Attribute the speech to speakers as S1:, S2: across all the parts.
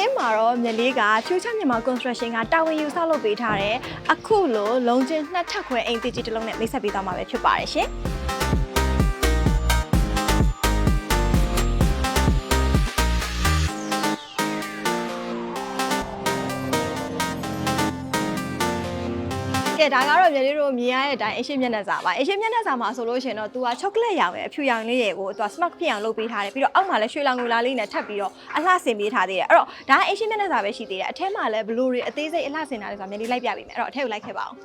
S1: င်းမှာတော့မြလေးကဖြူချမြန်မာ construction ကတာဝန်ယူဆောက်လုပ်ပေးထားတဲ့အခုလိုလုံးချင်းနှစ်ထပ်ခွဲအိမ်တစ်လုံးနဲ့မိတ်ဆက်ပေးသွားမှာပဲဖြစ်ပါတယ်ရှင်ဒါကတော့မြေလေးတို့မြင်ရတဲ့အတိုင်းအရှိမျက်နှာစာပါအရှိမျက်နှာစာမှာဆိုလို့ရှိရင်တော့သူကချောကလက်ရောင်ရဲ့အဖြူရောင်လေးတွေကိုသူက smart ဖြစ်အောင်လုပ်ပေးထားတယ်ပြီးတော့အောက်မှာလည်းရွှေလောင်ငူလာလေးနဲ့ထပ်ပြီးတော့အလှဆင်ပေးထားသေးတယ်အဲ့တော့ဒါအရှိမျက်နှာစာပဲရှိသေးတယ်အထက်မှာလည်းဘလူးတွေအသေးစိတ်အလှဆင်ထားတယ်ဆိုတာမြေလေးလိုက်ပြပေးမယ်အဲ့တော့အထက်ကိုလိုက်ခဲ့ပါအောင်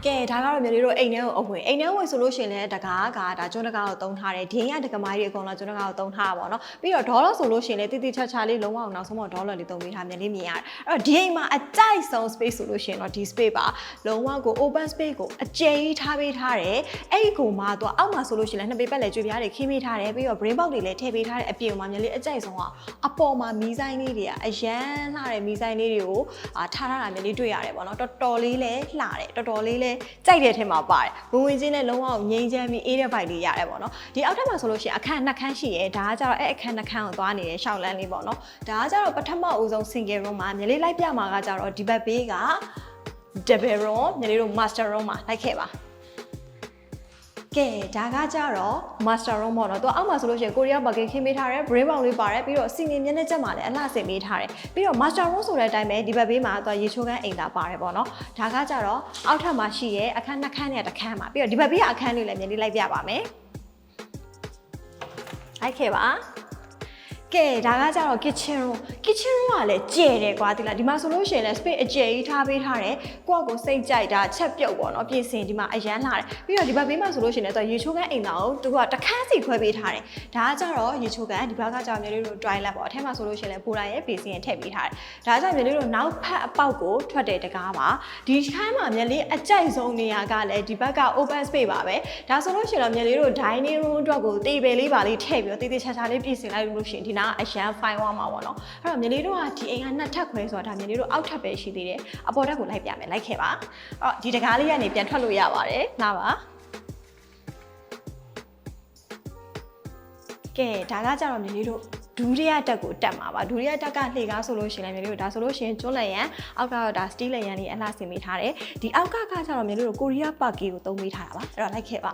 S1: ကဲဒါကတော့မြေလေးတို့အိမ်ထဲကိုအဝင်အိမ်ထဲဝင်ဆိုလို့ရှိရင်လည်းတကားကဒါကျွန်းတကားကိုတုံးထားတယ်ဒင်းရတကမားကြီးအကုန်လုံးကျွန်းတကားကိုတုံးထားတာပေါ့နော်ပြီးတော့ဒေါ်လာဆိုလို့ရှိရင်လည်းတိတိချာချာလေးလုံးဝအောင်နောက်ဆုံးတော့ဒေါ်လာလေးတုံးပေးထားမြေလေးမြင်ရတယ်အဲ့တော့ဒီအိမ်မှာအကြိုက်ဆုံး space ဆိုလို့ရှိရင်တော့ဒီ space ပါလုံးဝကို open space ကိုအကျယ်ကြီးထားပေးထားတယ်အဲ့ဒီကိုမှသူအောက်မှာဆိုလို့ရှိရင်လည်းနှစ်ပေပတ်လည်းကြွေပြားတွေခင်းပေးထားတယ်ပြီးတော့ brain box တွေလည်းထည့်ပေးထားတယ်အပြင်မှာမြေလေးအကြိုက်ဆုံးကအပေါ်မှာမီးဆိုင်လေးတွေကအရန်လှတဲ့မီးဆိုင်လေးတွေကိုထားထားတာမြေလေးတွေ့ရတယ်ပေါ့နော်တော်တော်လေးလည်းလှတယ်တော်တော်လေးလည်းကြိုက်တဲ့ထဲမှာပါတယ်ဝင်ဝင်ချင်းနဲ့လုံးဝငြိမ်းချမ်းပြီးအေးတဲ့ vibe လေးရတယ်ပေါ့နော်ဒီအောက်ထပ်မှာဆိုလို့ရှိရင်အခန်းနှစ်ခန်းရှိရဲဒါကကြတော့အဲ့အခန်းနှစ်ခန်းကိုသွားနေတဲ့ရှောက်လန်းလေးပေါ့နော်ဒါကကြတော့ပထမဦးဆုံး single room မှာမြေလေးလိုက်ပြမှာကကြတော့ဒီဘက်ဘေးက double room မြေလေးတို့ master room မှာလိုက်ခဲ့ပါကဲဒါကကြတော့ master room ပေါ့နော်သူအောက်မှာဆိုလို့ရှိရင်ကိုရီးယားဘာကင်ခင်းပေးထားတယ် brain box လေးပါတယ်ပြီးတော့စီနီမျက်နှာချက်မှာလည်းအလှဆင်ပေးထားတယ်ပြီးတော့ master room ဆိုတဲ့အတိုင်းပဲဒီဘက်ဘေးမှာသူရေချိုးခန်းအိမ်သာပါတယ်ပေါ့နော်ဒါကကြတော့အောက်ထပ်မှာရှိရဲ့အခန်းနှစ်ခန်းနဲ့တစ်ခန်းမှာပြီးတော့ဒီဘက်ဘေးကအခန်းလေးလည်းမြင်လေးလိုက်ပြပါမယ်လိုက်ခဲ့ပါကဲဒါကကြတော့ kitchen room ကလည်းကျယ်တယ်ကွာဒီလားဒီမှာဆိုလို့ရှိရင်လည်း space အကျယ်ကြီးထားပေးထားတယ်ကိုယ့်ကိုစိတ်ကြိုက်တာချက်ပြုတ်ပေါ့နော်ပြင်ဆင်ဒီမှာအရန်လာတယ်ပြီးတော့ဒီဘက်ဘေးမှာဆိုလို့ရှိရင်လည်းသူရေချိုးခန်းအိမ်သာကိုသူကတခန်းစီခွဲပေးထားတယ်ဒါကကြတော့ရေချိုးခန်းဒီဘက်ကကြတော့မြေလေးတို့ toilet ပေါ့အထက်မှာဆိုလို့ရှိရင်လည်းပိုလာရဲ့ basin ထည့်ပေးထားတယ်ဒါကကြမြေလေးတို့နောက်ဖက်အပေါက်ကိုထွက်တဲ့တကားပါဒီခန်းမှာမြေလေးအကြိုက်ဆုံးနေရာကလည်းဒီဘက်က open space ပါပဲဒါဆိုလို့ရှိရင်တော့မြေလေးတို့ dining room အတွက်ကိုတေးပယ်လေးပါလေးထည့်ပြီးတော့တေးချာလေးပြင်ဆင်လိုက်လို့ရှိရင်ဒီနာအရန် fine ဝါမှာပေါ့နော်အဲ့တော့မြေလေးတို့ကဒီအိမ်ကနှစ်ထပ်ခွဲဆိုတာဒါမြေလေးတို့အောက်ထပ်ပဲရှိသေးတယ်အပေါ်ထပ်ကိုလိုက်ပြမယ်လိုက်ခဲ့ပါအဲ့တော့ဒီတကားလေးကနေပြန်ထွက်လို့ရပါတယ်လာပါကဲဒါကကြတော့မြေလေးတို့ဒူရီယာတက်ကိုတက်မှာပါဒူရီယာတက်ကလှေကားဆိုလို့ရှိရင်လည်းမြေလေးတို့ဒါဆိုလို့ရှိရင်ကျွန်းလက်ရန်အောက်ကတော့ဒါစတီးလက်ရန်လေးအလှဆင်ပေးထားတယ်ဒီအောက်ကကြတော့မြေလေးတို့ကိုရီးယားပါကီကိုသုံးပေးထားတာပါအဲ့တော့လိုက်ခဲ့ပါ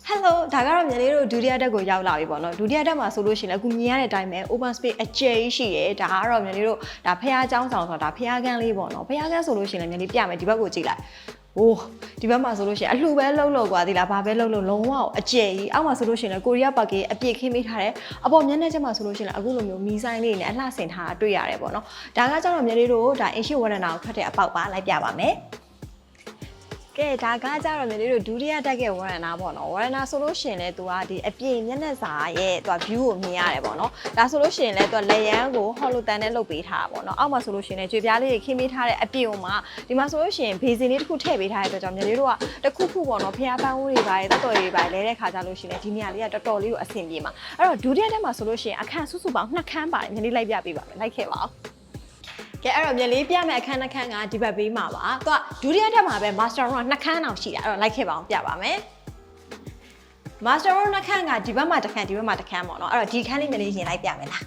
S1: Hello ဒါကတော့မြေလေးတို့ဒုတိယတက်ကိုရောက်လာပြီပေါ့နော်ဒုတိယတက်မှာဆိုလို့ရှိရင်လည်းအခုမြင်ရတဲ့အတိုင်းပဲ open space အကျယ်ကြီးရှိရဲဒါကတော့မြေလေးတို့ဒါဖះเจ้าဆောင်ဆိုတာဒါဖះကန်းလေးပေါ့နော်ဖះကန်းဆိုလို့ရှိရင်လည်းမြေလေးပြမယ်ဒီဘက်ကိုကြည့်လိုက်โอ้ဒီဘက်မှာဆိုလို့ရှိရင်အလှပဲလှုပ်ကွာဒီလားဘာပဲလှုပ်လုံးဝအကျယ်ကြီးအောက်မှာဆိုလို့ရှိရင်လည်းကိုရီးယားပါကီအပြည့်ခင်းပေးထားတယ်အပေါ်မျက်နှာချက်မှာဆိုလို့ရှိရင်လည်းအခုလိုမျိုးမီးဆိုင်လေးနဲ့အလှဆင်ထားတာတွေ့ရတယ်ပေါ့နော်ဒါကကျတော့မြေလေးတို့ဒါအင်ရှိဝရဏကိုထွက်တဲ့အပေါက်ပါလိုက်ပြပါမယ်ကဲဒါကကြတော့မြေလေးတို့ဒုတိယတက်ကဝရဏပေါ့နော်ဝရဏဆိုလို့ရှိရင်လည်းသူကဒီအပြင်မျက်နှာစာရဲ့သူက view ကိုမြင်ရတယ်ပေါ့နော်ဒါဆိုလို့ရှိရင်လည်းသူကလက်ရန်ကို hollow တန်နဲ့လုပ်ပေးထားတာပေါ့နော်အောက်မှာဆိုလို့ရှိရင်လည်းကြွေပြားလေးတွေခင်းပေးထားတဲ့အပြင်မှာဒီမှာဆိုလို့ရှိရင် basin လေးတစ်ခုထည့်ပေးထားတဲ့အတွက်ကြောင့်မြေလေးတို့ကတစ်ခုပေါ့နော်ဖျားပန်းဦးတွေပါရဲ့တော်တော်လေးပါလဲတဲ့ခါကြလို့ရှိရင်ဒီနေရာလေးကတော်တော်လေးကိုအဆင်ပြေမှာအဲ့တော့ဒုတိယတက်မှာဆိုလို့ရှိရင်အခန်းစုစုပေါင်း2ခန်းပါတယ်မြေလေးလိုက်ပြပေးပါမယ်လိုက်ခဲ့ပါအောင်ကဲအဲ့တော့မြေလေးပြမယ်အခန်းနှစ်ခန်းကဒီဘက်ဘေးမှာပါသူကဒုတိယထပ်မှာပဲ master room နှစ်ခန်းအောင်ရှိတာအဲ့တော့လိုက်ခဲ့ပါအောင်ပြပါမယ် master room နှစ်ခန်းကဒီဘက်မှာတစ်ခန်းဒီဘက်မှာတစ်ခန်းပေါ့နော်အဲ့တော့ဒီခန်းလေးမြေလေးရင်လိုက်ပြမယ်လာ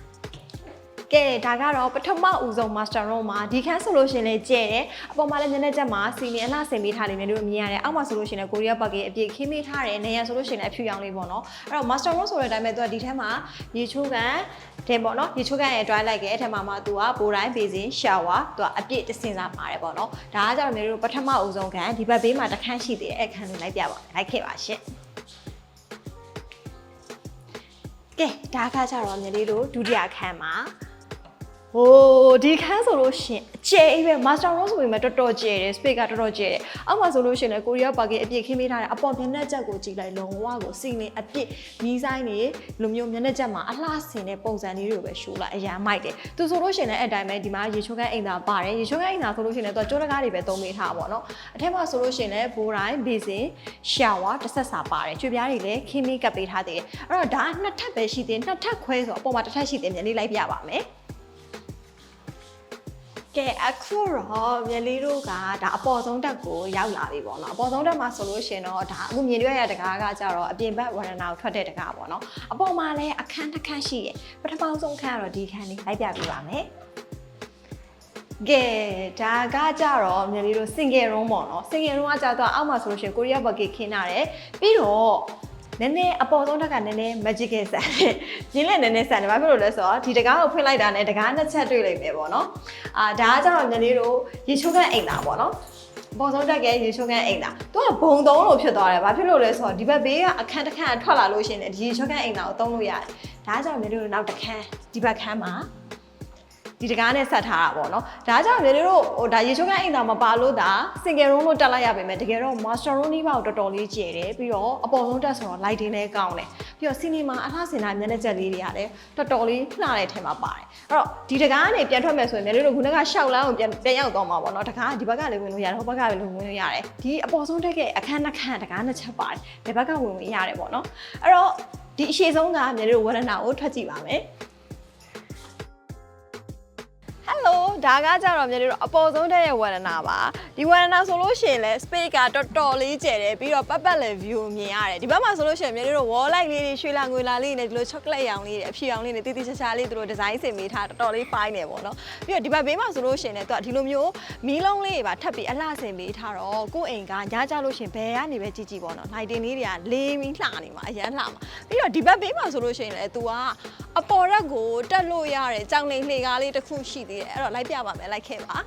S1: းကဲဒါကတော့ပထမဦးဆုံး master room မှာဒီခန်းဆိုလို့ရှိရင်လည်းကျဲတယ်အပေါ်မှာလည်းမျက်နှာချက်မှာစီနီအလှဆင်ပေးထားလိမ့်မယ်လို့မြင်ရတယ်အောက်မှာဆိုလို့ရှိရင်လည်းကိုရီးယားပါကီအပြည့်ခင်းပေးထားတယ်နေရာဆိုလို့ရှိရင်လည်းအဖြူရောင်လေးပေါ့နော်အဲ့တော့ master room ဆိုတဲ့အတိုင်းပဲသူကဒီထဲမှာရေချိုးကန်တဲ့ပေါ့နော်ရေချိုးကန်ရဲ့ dry လိုက်ရဲ့အထက်မှာမှသူကပိုတိုင်း basin shower သူကအပြည့်တစင်စားပါတယ်ပေါ့နော်ဒါကကြတော့မျိုးတို့ပထမဦးဆုံးကန်ဒီဘက်ဘေးမှာတစ်ခန်းရှိသေးတယ်အဲ့ခန်းလေးလိုက်ပြပါလိုက်ခဲ့ပါရှင့်ကဲဒါကကြတော့မျိုးလေးတို့ဒုတိယခန်းမှာဟိုဒီခန်းဆိုလို့ရှင်အကျယ်ကြီးပဲ master room ဆိုပေမဲ့တော်တော်ကျယ်တယ် space ကတော်တော်ကျယ်တယ်အောက်မှာဆိုလို့ရှင်လည်းကိုရီးယားပါကီအပြည့်ခင်းပေးထားတယ်အပေါ်မျက်နှာချက်ကိုကြည့်လိုက်လုံးဝကိုစီနေအပြည့်မီးဆိုင်နေလိုမျိုးမျက်နှာချက်မှာအလှဆင်တဲ့ပုံစံလေးတွေကိုပဲရှိုးလိုက်အရန်မိုက်တယ်သူဆိုလို့ရှင်လည်းအဲ့တိုင်းပဲဒီမှာရေချိုးခန်းအိမ်သာပါတယ်ရေချိုးခန်းအိမ်သာဆိုလို့ရှင်လည်းသူကကျိုးတကားတွေပဲသုံးပေးထားပါတော့အထက်မှာဆိုလို့ရှင်လည်းဘိုးတိုင်း basin shower တစ်ဆက်စာပါတယ်ကျွေပြားတွေလည်းခင်းမီးကပ်ပေးထားသေးတယ်အဲ့တော့ဒါနှစ်ထပ်ပဲရှိသေးနှစ်ထပ်ခွဲဆိုအပေါ်မှာတစ်ထပ်ရှိသေးတယ်မျက်လေးလိုက်ပြပါမယ်က ကဲအခုတော့မြလေးတို့ကဒါအပေါ်ဆုံးတက်ကိုရောက်လာပြီပေါ့နော်အပေါ်ဆုံးတက်မှာဆိုလို့ရှင်တော့ဒါအခုမြင်တွေ့ရတဲ့တကားကကြတော့အပြင်ဘက်ဝရဏကိုထွက်တဲ့တကားပေါ့နော်အပေါ်မှာလည်းအခန်းတစ်ခန်းရှိတယ်ပထမဆုံးခန်းကတော့ဒီခန်းလေးလိုက်ပြပေးပါမယ်ကဲဒါကကြတော့မြလေးတို့ single room ပေါ့နော် single room ကကြတော့အောက်မှာဆိုလို့ရှင်ကိုရီးယားဘက်ကခင်းထားတယ်ပြီးတော့နည်းနည်းအပေါ်ဆုံးတက်ကနည်းနည်း magical ဆန်တယ်။ရင်းလည်းနည်းနည်းဆန်တယ်။ဘာဖြစ်လို့လဲဆိုတော့ဒီတကားကိုဖွင့်လိုက်တာနဲ့တကားနှစ်ချက်တွေ့လိမ့်မယ်ပေါ့နော်။ဒါကကြတော့ညီလေးတို့ရေချိုးခန်းအိမ်သာပေါ့နော်။အပေါ်ဆုံးတက်ကရေချိုးခန်းအိမ်သာ။သူကဘုံသုံးလို့ဖြစ်သွားတယ်။ဘာဖြစ်လို့လဲဆိုတော့ဒီဘက်ဘေးကအခန်းတစ်ခန်းထွက်လာလို့ရှိရင်ဒီရေချိုးခန်းအိမ်သာကိုသုံးလို့ရတယ်။ဒါကြောင့်ညီလေးတို့နောက်တစ်ခန်းဒီဘက်ခန်းမှာဒီတကားနဲ့ဆက်ထားတာပေါ့နော်ဒါကြောင့်ညီလေးတို့ဒါရေချိုးခန်းအိမ်သာမပါလို့ဒါ single room လို့တက်လိုက်ရပါမယ်တကယ်တော့ master room นี่ပါတော်တော်လေးကျယ်တယ်ပြီးတော့အပေါ်ဆုံးတက်ဆိုတော့ lighting လည်းကောင်းတယ်ပြီးတော့ cinema အလှဆင်တာမျက်နှာချက်လေးတွေကလည်းတော်တော်လေးလှတဲ့အထက်မှာပါတယ်အဲ့တော့ဒီတကားကနေပြန်ထွက်မယ်ဆိုရင်ညီလေးတို့ခုနကရှောက်လမ်းကိုပြန်ရောက်သွားမှာပေါ့နော်တကားဒီဘက်ကလည်းဝင်လို့ရတယ်ဟိုဘက်ကလည်းဝင်လို့ရတယ်ဒီအပေါ်ဆုံးတက်ကအခန်းနှစ်ခန်းတကားနှစ်ချက်ပါတယ်ဒီဘက်ကဝင်ရတယ်ပေါ့နော်အဲ့တော့ဒီအရှိဆုံးကညီလေးတို့ဝရဏကိုထွက်ကြည့်ပါမယ်Hello ဒါကကြတော့မြေတို့အပေါ်ဆုံးတဲ့ရဲ့ဝရဏပါဒီဝရဏဆိုလို့ရှိရင်လည်း space ကတော်တော်လေးကျယ်တယ်ပြီးတော့ပတ်ပတ်လည်း view မြင်ရတယ်ဒီဘက်မှာဆိုလို့ရှိရင်မြေတို့ wall light လေးတွေရွှေလာငွေလာလေးနဲ့ဒီလို chocolate ရောင်လေးတွေအဖြူရောင်လေးတွေတီးတီးချာချာလေးတို့ design ဆင်ပေးထားတော်တော်လေး fine နေပေါ့နော်ပြီးတော့ဒီဘက်ဘေးမှာဆိုလို့ရှိရင်လည်းသူကဒီလိုမျိုးမီးလုံးလေးတွေပါထပ်ပြီးအလှဆင်ပေးထားတော့ကိုယ့်အိမ်ကညကြလို့ရှိရင်ဘယ်ကနေပဲကြည့်ကြည့်ပေါ့နော် lighting လေးတွေကလေးပြီးလှနေမှာအရန်လှမှာပြီးတော့ဒီဘက်ဘေးမှာဆိုလို့ရှိရင်လည်းသူကအပေါ်ရက်ကိုတက်လို့ရတဲ့ကြောင်လိမ်လှေကားလေးတစ်ခုရှိသေးတယ်အဲ့တော့လိုက်ပြပါမယ်လိုက်ခဲ့ပါ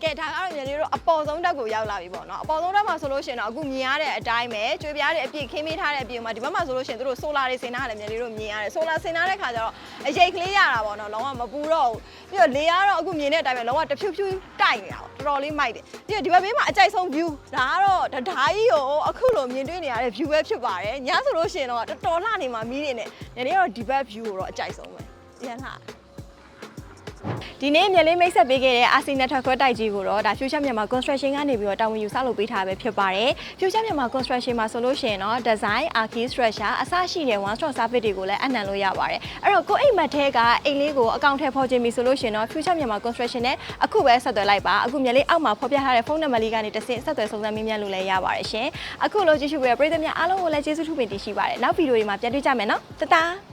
S1: ကဲဒါကတော့ညီလေးတို့အပေါ်ဆုံးတက်ကိုရောက်လာပြီပေါ့နော်အပေါ်ဆုံးတက်မှာဆိုလို့ရှိရင်တော့အခုမြင်ရတဲ့အတိုင်းပဲကြွေပြားတဲ့အပြည့်ခင်းပေးထားတဲ့အပြည့်မှာဒီဘက်မှာဆိုလို့ရှိရင်တို့ဆိုလာတွေဆင်ထားတယ်ညီလေးတို့မြင်ရတယ်ဆိုလာဆင်ထားတဲ့ခါကျတော့အရိတ်ကလေးရတာပေါ့နော်လုံးဝမပူတော့ဘူးပြီးတော့လေကတော့အခုမြင်တဲ့အတိုင်းပဲလုံးဝတဖြူးဖြူးတိုက်နေတာပေါ့တော်တော်လေးမိုက်တယ်ပြီးတော့ဒီဘက်ဘေးမှာအကြိုက်ဆုံး view ဒါကတော့ဓာကြီးကိုအခုလိုမြင်တွေ့နေရတဲ့ view ပဲဖြစ်ပါတယ်ညဆိုလို့ရှိရင်တော့တော်တော်လှနေမှာမီးနေနဲ့ညီလေးတော့ဒီဘက် view ကိုတော့အကြိုက်ဆုံးပဲရန်လှဒီနေ့မြလေးမိတ်ဆက်ပေးခဲ့တဲ့ RC Network ခွဲတိုက်ကြီးကိုတော့ဒါ Future Myanmar Construction ကနေပြီးတော့တာဝန်ယူဆောက်လုပ်ပေးထားပဲဖြစ်ပါတယ် Future Myanmar Construction မှာဆိုလို့ရှိရင်တော့ Design, Archi, Structure အစရှိတဲ့ one stop service တွေကိုလည်းအနံလို့ရပါတယ်အဲ့တော့ကိုအိမ်မက်ထဲကအိမ်လေးကိုအကောင့်ထဲဖော်ခြင်းပြီဆိုလို့ရှိရင်တော့ Future Myanmar Construction နဲ့အခုပဲဆက်သွယ်လိုက်ပါအခုမြလေးအောက်မှာဖော်ပြထားတဲ့ဖုန်းနံပါတ်လေးကနေတစ်ဆင့်ဆက်သွယ်စုံစမ်းမေးမြန်းလို့လည်းရပါတယ်ရှင်အခုလိုကြည့်ရှုပေးတဲ့ပရိသတ်များအားလုံးကိုလည်းကျေးဇူးထူးပင်တင်ရှိပါတယ်နောက်ဗီဒီယိုတွေမှာပြန်တွေ့ကြမယ်နော်တတား